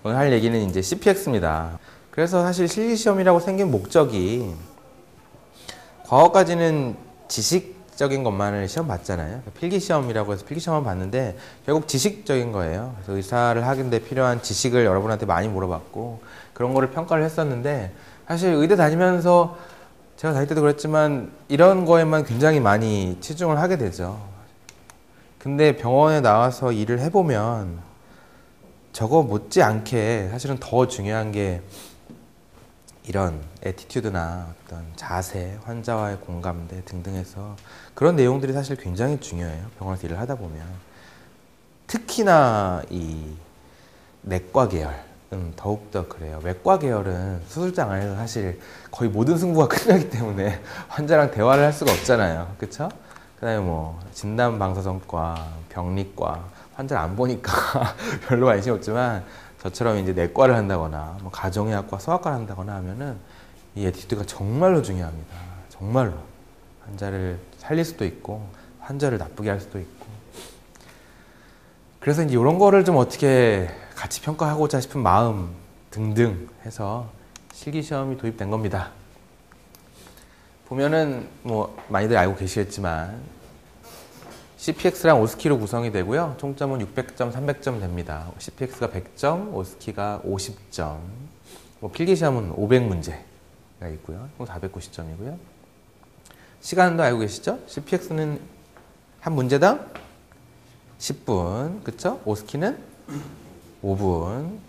오늘 할 얘기는 이제 CPX입니다. 그래서 사실 실기시험이라고 생긴 목적이 과거까지는 지식적인 것만을 시험 봤잖아요. 필기시험이라고 해서 필기시험만 봤는데 결국 지식적인 거예요. 그래서 의사를 하는데 필요한 지식을 여러분한테 많이 물어봤고 그런 거를 평가를 했었는데 사실 의대 다니면서 제가 다닐 때도 그랬지만 이런 거에만 굉장히 많이 치중을 하게 되죠. 근데 병원에 나와서 일을 해보면 저거 못지않게 사실은 더 중요한 게 이런 애티튜드나 어떤 자세, 환자와의 공감대 등등해서 그런 내용들이 사실 굉장히 중요해요. 병원에서 일을 하다 보면. 특히나 이 내과 계열은 더욱더 그래요. 외과 계열은 수술장 안에서 사실 거의 모든 승부가 끝나기 때문에 환자랑 대화를 할 수가 없잖아요. 그쵸? 그 다음에 뭐 진단방사선과, 병리과, 환자를 안 보니까 별로 관심이 없지만 저처럼 이제 내과를 한다거나 뭐 가정의학과, 소아과를 한다거나 하면은 이 애티튜드가 정말로 중요합니다. 정말로. 환자를 살릴 수도 있고 환자를 나쁘게 할 수도 있고. 그래서 이제 이런 거를 좀 어떻게 같이 평가하고자 싶은 마음 등등 해서 실기시험이 도입된 겁니다. 보면은 뭐 많이들 알고 계시겠지만 CPX랑 오스키로 구성이 되고요. 총점은 600점, 300점 됩니다. CPX가 100점, 오스키가 50점. 뭐 필기시험은 500문제가 있고요. 총 490점이고요. 시간도 알고 계시죠? CPX는 한 문제당 10분, 그쵸? 오스키는 5분.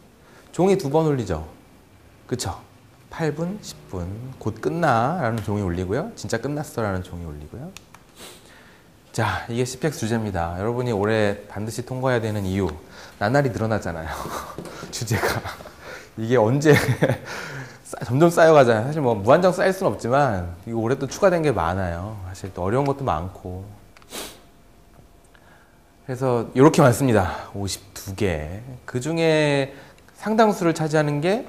종이 2번 울리죠? 그쵸? 8분, 10분. 곧 끝나 라는 종이 울리고요. 진짜 끝났어 라는 종이 울리고요. 자, 이게 CPX 주제입니다. 여러분이 올해 반드시 통과해야 되는 이유. 나날이 늘어나잖아요. 주제가. 이게 언제 점점 쌓여가잖아요. 사실 뭐 무한정 쌓일 수는 없지만 이거 올해 또 추가된 게 많아요. 사실 또 어려운 것도 많고. 그래서 이렇게 많습니다. 52개. 그 중에 상당수를 차지하는 게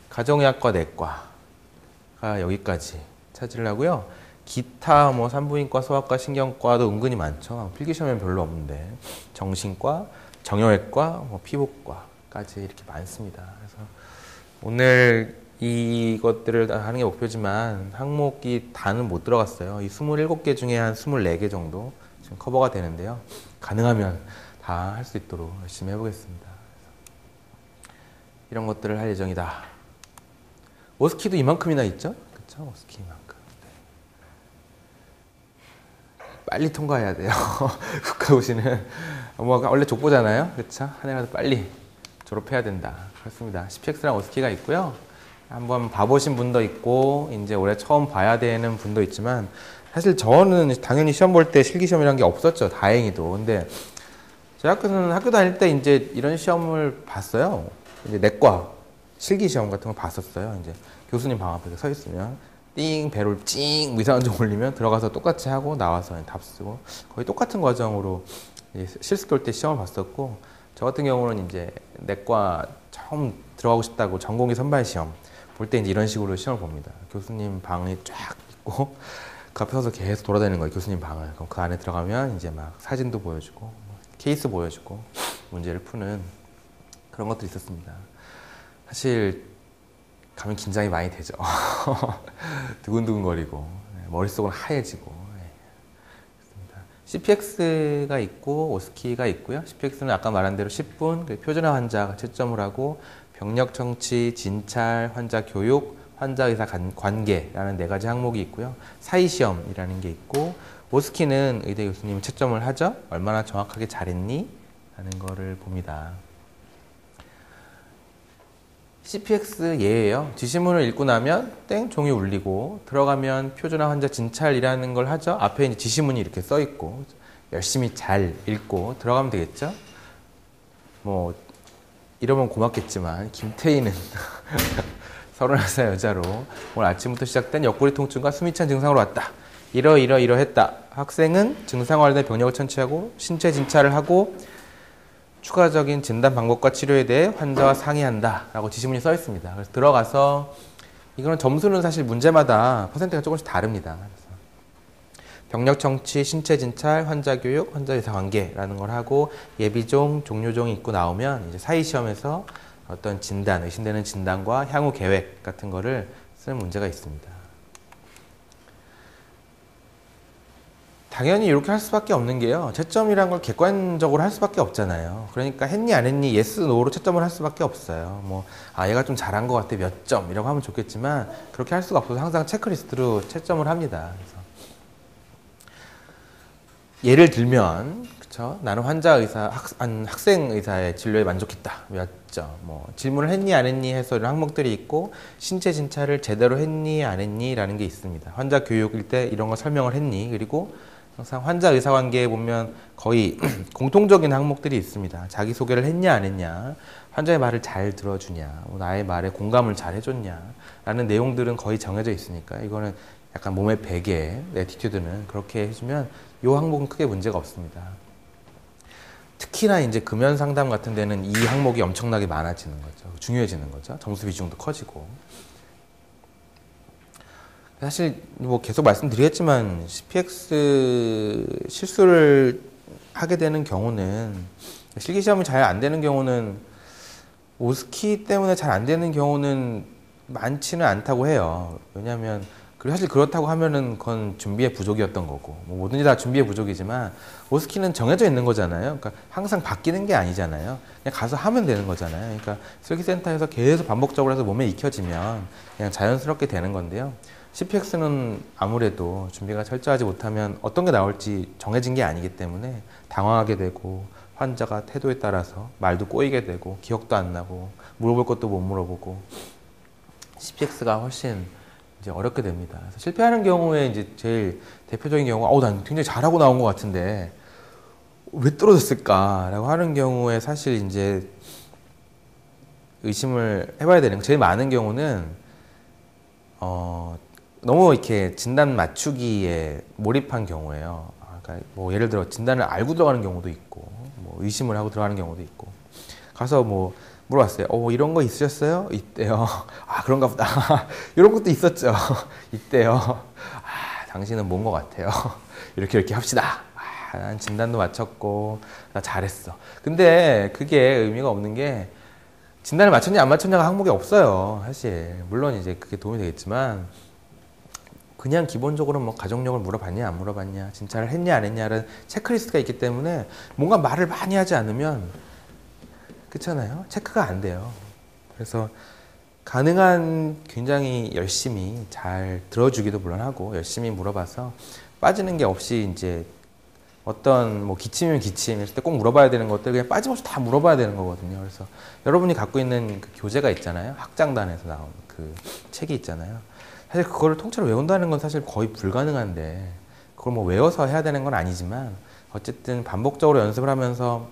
가정의학과, 내과가 여기까지 차지를 하고요. 기타 뭐 산부인과, 소아과, 신경과도 은근히 많죠. 필기시험엔 별로 없는데 정신과, 정형외과, 뭐 피부과까지 이렇게 많습니다. 그래서 오늘 이것들을 하는 게 목표지만 항목이 다는 못 들어갔어요. 이 27개 중에 한 24개 정도 지금 커버가 되는데요. 가능하면 다 할 수 있도록 열심히 해보겠습니다. 이런 것들을 할 예정이다. 오스키도 이만큼이나 있죠? 그쵸? 오스키 이만큼. 빨리 통과해야 돼요. 국가고시는 뭐 원래 족보잖아요. 그쵸? 한 해라도 빨리 졸업해야 된다. 그렇습니다. CPX랑 오스키가 있고요. 한번 봐보신 분도 있고 이제 올해 처음 봐야 되는 분도 있지만 사실 저는 당연히 시험 볼 때 실기시험이라는 게 없었죠. 다행히도. 근데 저희 학교는 학교 다닐 때 이제 이런 시험을 봤어요. 이제 내과 실기시험 같은 거 봤었어요. 이제 교수님 방 앞에 서 있으면 띵, 배를 찡, 이상한 점 올리면 들어가서 똑같이 하고 나와서 답 쓰고 거의 똑같은 과정으로 실습 볼 때 시험을 봤었고 저 같은 경우는 이제 내과 처음 들어가고 싶다고 전공의 선발 시험 볼 때 이제 이런 식으로 시험을 봅니다. 교수님 방이 쫙 있고 그 앞에 서서 계속 돌아다니는 거예요. 교수님 방을. 그럼 그 안에 들어가면 이제 막 사진도 보여주고 케이스 보여주고 문제를 푸는 그런 것들이 있었습니다. 사실 가면 긴장이 많이 되죠. 두근두근거리고 머릿속은 하얘지고. CPX가 있고 오스키가 있고요. CPX는 아까 말한 대로 10분 표준화 환자가 채점을 하고 병력 청취, 진찰, 환자 교육, 환자 의사 관계라는 4가지 항목이 있고요. 사이시험이라는 게 있고 오스키는 의대 교수님이 채점을 하죠. 얼마나 정확하게 잘했니? 라는 거를 봅니다. CPX 예예요. 지시문을 읽고 나면 땡 종이 울리고 들어가면 표준화 환자 진찰이라는 걸 하죠. 앞에 이제 지시문이 이렇게 써 있고 열심히 잘 읽고 들어가면 되겠죠. 뭐 이러면 고맙겠지만 김태희는 31살 여자로 오늘 아침부터 시작된 옆구리 통증과 숨이 찬 증상으로 왔다. 이러했다. 학생은 증상 관련된 병력을 천취하고 신체 진찰을 하고 추가적인 진단 방법과 치료에 대해 환자와 상의한다 라고 지시문이 써 있습니다. 그래서 들어가서 이거는 점수는 사실 문제마다 퍼센트가 조금씩 다릅니다. 그래서 병력 청취, 신체 진찰, 환자 교육, 환자 의사 관계라는 걸 하고 예비종, 종료종이 있고 나오면 이제 사이시험에서 어떤 진단, 의심되는 진단과 향후 계획 같은 거를 쓰는 문제가 있습니다. 당연히 이렇게 할 수밖에 없는 게요. 채점이란 걸 객관적으로 할 수밖에 없잖아요. 그러니까 했니 안 했니 yes, no로 채점을 할 수밖에 없어요. 뭐 얘가 좀 잘한 것 같아 몇 점이라고 하면 좋겠지만 그렇게 할 수가 없어서 항상 체크리스트로 채점을 합니다. 그래서 예를 들면 그쵸? 나는 환자 의사, 학생 의사의 진료에 만족했다. 몇 점. 뭐 질문을 했니 안 했니 해서 이런 항목들이 있고 신체 진찰을 제대로 했니 안 했니 라는 게 있습니다. 환자 교육일 때 이런 거 설명을 했니. 그리고 항상 환자 의사 관계에 보면 거의 공통적인 항목들이 있습니다. 자기소개를 했냐 안 했냐, 환자의 말을 잘 들어주냐, 나의 말에 공감을 잘 해줬냐 라는 내용들은 거의 정해져 있으니까 이거는 약간 몸의 베개, 애티튜드는 그렇게 해주면 이 항목은 크게 문제가 없습니다. 특히나 이제 금연 상담 같은 데는 이 항목이 엄청나게 많아지는 거죠. 중요해지는 거죠. 점수 비중도 커지고. 사실 뭐 계속 말씀드리겠지만 CPX 실수를 하게 되는 경우는 실기시험이 잘 안 되는 경우는 오스키 때문에 잘 안 되는 경우는 많지는 않다고 해요. 왜냐하면 사실 그렇다고 하면은 그건 준비의 부족이었던 거고 뭐 뭐든지 다 준비의 부족이지만 오스키는 정해져 있는 거잖아요. 그러니까 항상 바뀌는 게 아니잖아요. 그냥 가서 하면 되는 거잖아요. 그러니까 슬기센터에서 계속 반복적으로 해서 몸에 익혀지면 그냥 자연스럽게 되는 건데요. CPX는 아무래도 준비가 철저하지 못하면 어떤 게 나올지 정해진 게 아니기 때문에 당황하게 되고 환자가 태도에 따라서 말도 꼬이게 되고 기억도 안 나고 물어볼 것도 못 물어보고 CPX가 훨씬 이제 어렵게 됩니다. 그래서 실패하는 경우에 이제 제일 대표적인 경우가 난 굉장히 잘하고 나온 것 같은데 왜 떨어졌을까라고 하는 경우에 사실 이제 의심을 해봐야 되는 거. 제일 많은 경우는 너무 이렇게 진단 맞추기에 몰입한 경우예요. 그러니까 뭐 예를 들어 진단을 알고 들어가는 경우도 있고, 뭐 의심을 하고 들어가는 경우도 있고, 가서 뭐 물어봤어요. 이런 거 있으셨어요? 있대요. 그런가 보다. 이런 것도 있었죠. 있대요. 당신은 뭔 것 같아요. 이렇게 합시다. 난 진단도 맞췄고, 나 잘했어. 근데 그게 의미가 없는 게 진단을 맞췄냐 안 맞췄냐가 항목이 없어요. 사실 물론 이제 그게 도움이 되겠지만 그냥 기본적으로 뭐 가족력을 물어봤냐 안 물어봤냐, 진찰을 했냐 안 했냐라는 체크리스트가 있기 때문에 뭔가 말을 많이 하지 않으면 그렇잖아요. 체크가 안 돼요. 그래서 가능한 굉장히 열심히 잘 들어주기도 물론 하고 열심히 물어봐서 빠지는 게 없이 이제 어떤 뭐 기침이면 기침 했을 때 꼭 물어봐야 되는 것들 그냥 빠짐없이 다 물어봐야 되는 거거든요. 그래서 여러분이 갖고 있는 그 교재가 있잖아요. 학장단에서 나온 그 책이 있잖아요. 사실 그거를 통째로 외운다는 건 사실 거의 불가능한데 그걸 뭐 외워서 해야 되는 건 아니지만 어쨌든 반복적으로 연습을 하면서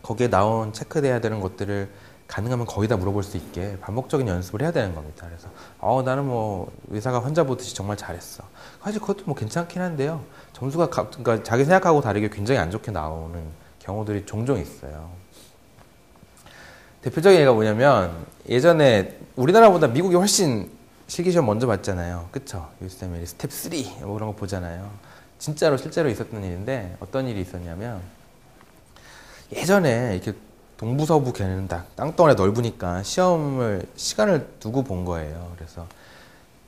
거기에 나온 체크돼야 되는 것들을 가능하면 거의 다 물어볼 수 있게 반복적인 연습을 해야 되는 겁니다. 그래서 나는 뭐 의사가 환자 보듯이 정말 잘했어. 사실 그것도 뭐 괜찮긴 한데요. 점수가 그러니까 자기 생각하고 다르게 굉장히 안 좋게 나오는 경우들이 종종 있어요. 대표적인 예가 뭐냐면 예전에 우리나라보다 미국이 훨씬 실기시험 먼저 봤잖아요. 그쵸? USMLE 스텝 3 뭐 그런 거 보잖아요. 진짜로 실제로 있었던 일인데 어떤 일이 있었냐면 예전에 이렇게 동부서부 걔는 땅덩어리 넓으니까 시간을 두고 본 거예요. 그래서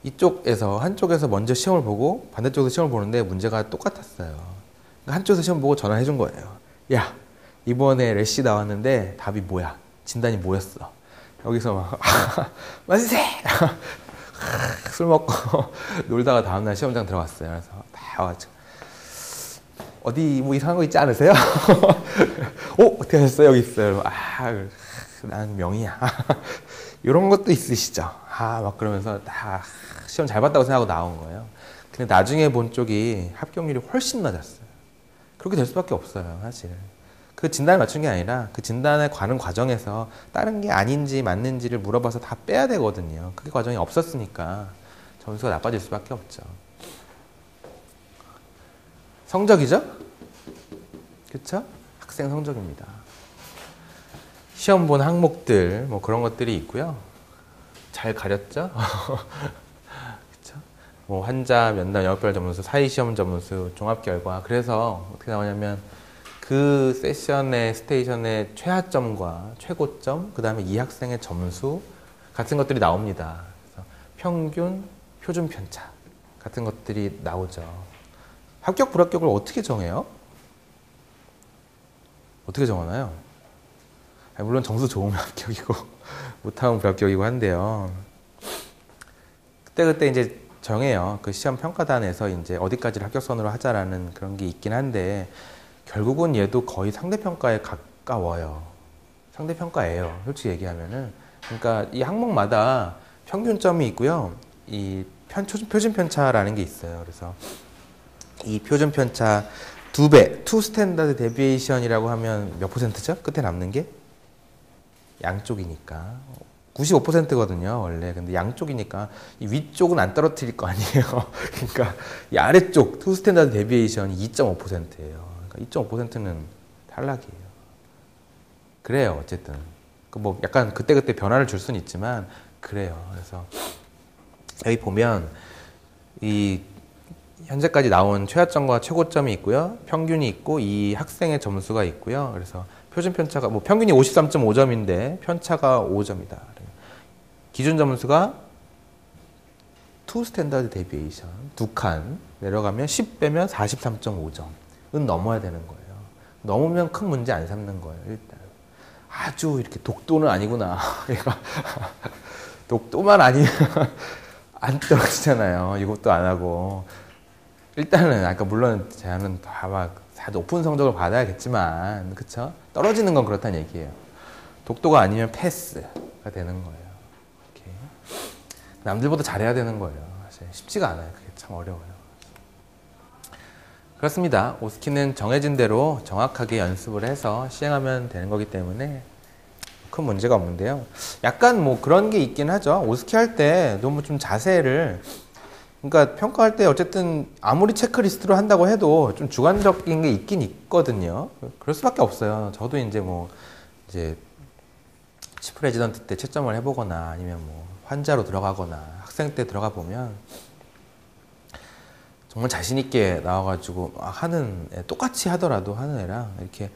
이쪽에서 한쪽에서 먼저 시험을 보고 반대쪽에서 시험을 보는데 문제가 똑같았어요. 그러니까 한쪽에서 시험 보고 전화해 준 거예요. 야, 이번에 래시 나왔는데 답이 뭐야? 진단이 뭐였어? 여기서 막 만세! 술 먹고 놀다가 다음날 시험장 들어갔어요. 그래서 다 와가지고 어디 뭐 이상한 거 있지 않으세요? 어떻게 하셨어요? 여기 있어요. 난 명이야. 이런 것도 있으시죠? 막 그러면서 다 시험 잘 봤다고 생각하고 나온 거예요. 근데 나중에 본 쪽이 합격률이 훨씬 낮았어요. 그렇게 될 수밖에 없어요, 사실. 그 진단을 맞춘 게 아니라 그 진단에 가는 과정에서 다른 게 아닌지 맞는지를 물어봐서 다 빼야 되거든요. 그 과정이 없었으니까 점수가 나빠질 수밖에 없죠. 성적이죠? 그쵸? 학생 성적입니다. 시험 본 항목들 뭐 그런 것들이 있고요. 잘 가렸죠? 그쵸? 뭐 환자, 면담, 영역별 점수, 사이 시험 점수, 종합 결과. 그래서 어떻게 나오냐면 그 세션의 스테이션의 최하점과 최고점, 그 다음에 이 학생의 점수 같은 것들이 나옵니다. 그래서 평균, 표준 편차 같은 것들이 나오죠. 합격, 불합격을 어떻게 정해요? 어떻게 정하나요? 물론 점수 좋으면 합격이고 못하면 불합격이고 한데요. 그때 이제 정해요. 그 시험 평가단에서 이제 어디까지를 합격선으로 하자라는 그런 게 있긴 한데 결국은 얘도 거의 상대평가에 가까워요. 상대평가예요. 솔직히 얘기하면은. 그러니까 이 항목마다 평균점이 있고요. 이 표준 편차라는 게 있어요. 그래서 이 표준 편차 2배, 2 스탠다드 데비에이션이라고 하면 몇 %죠? 끝에 남는 게? 양쪽이니까 95%거든요 원래. 근데 양쪽이니까 이 위쪽은 안 떨어뜨릴 거 아니에요. 그러니까 이 아래쪽 2 스탠다드 데비에이션이 2.5%예요. 그러니까 2.5%는 탈락이에요. 그래요 어쨌든. 뭐 약간 그때그때 변화를 줄 수는 있지만 그래요. 그래서 여기 보면 이 현재까지 나온 최하점과 최고점이 있고요. 평균이 있고 이 학생의 점수가 있고요. 그래서 표준 편차가 뭐 평균이 53.5점인데 편차가 5점이다. 기준 점수가 2 스탠다드 데비에이션 2칸 내려가면 10 빼면 43.5점은 넘어야 되는 거예요. 넘으면 큰 문제 안 삼는 거예요. 일단 아주 이렇게 독도는 아니구나. 독도만 아니면 안 떨어지잖아요. 이것도 안 하고 일단은 아까 물론 제안은 다 높은 성적을 받아야겠지만 그쵸? 떨어지는 건 그렇다는 얘기예요. 독도가 아니면 패스가 되는 거예요. 이렇게. 남들보다 잘해야 되는 거예요. 사실 쉽지가 않아요. 그게 참 어려워요. 그렇습니다. 오스키는 정해진 대로 정확하게 연습을 해서 시행하면 되는 거기 때문에 큰 문제가 없는데요. 약간 뭐 그런 게 있긴 하죠. 오스키 할 때 너무 좀 자세를 그러니까 평가할 때 어쨌든 아무리 체크리스트로 한다고 해도 좀 주관적인 게 있긴 있거든요. 그럴 수밖에 없어요. 저도 이제 치프 레지던트 때 채점을 해보거나 아니면 뭐 환자로 들어가거나 학생 때 들어가 보면 정말 자신 있게 나와가지고 하는 애, 똑같이 하더라도 하는 애랑 이렇게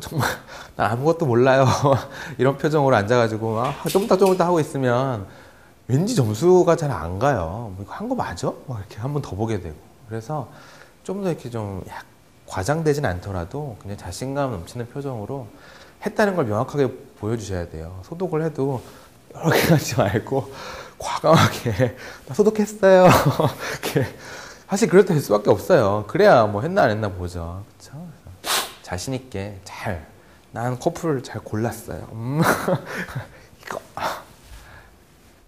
정말 난 아무것도 몰라요 이런 표정으로 앉아가지고 쪼물딱쪼물딱 하고 있으면 왠지 점수가 잘 안 가요. 이거 한 거 맞아? 막 이렇게 한 번 더 보게 되고. 그래서 좀 더 이렇게 좀 과장되진 않더라도 그냥 자신감 넘치는 표정으로 했다는 걸 명확하게 보여주셔야 돼요. 소독을 해도 여러 개 하지 말고 과감하게 나 소독했어요. 이렇게 사실 그럴 때 할 수밖에 없어요. 그래야 뭐 했나 안 했나 보죠. 그쵸? 자신 있게 난 커플을 잘 골랐어요. 이거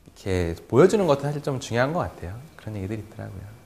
이렇게 보여주는 것도 사실 좀 중요한 것 같아요. 그런 얘기들이 있더라고요.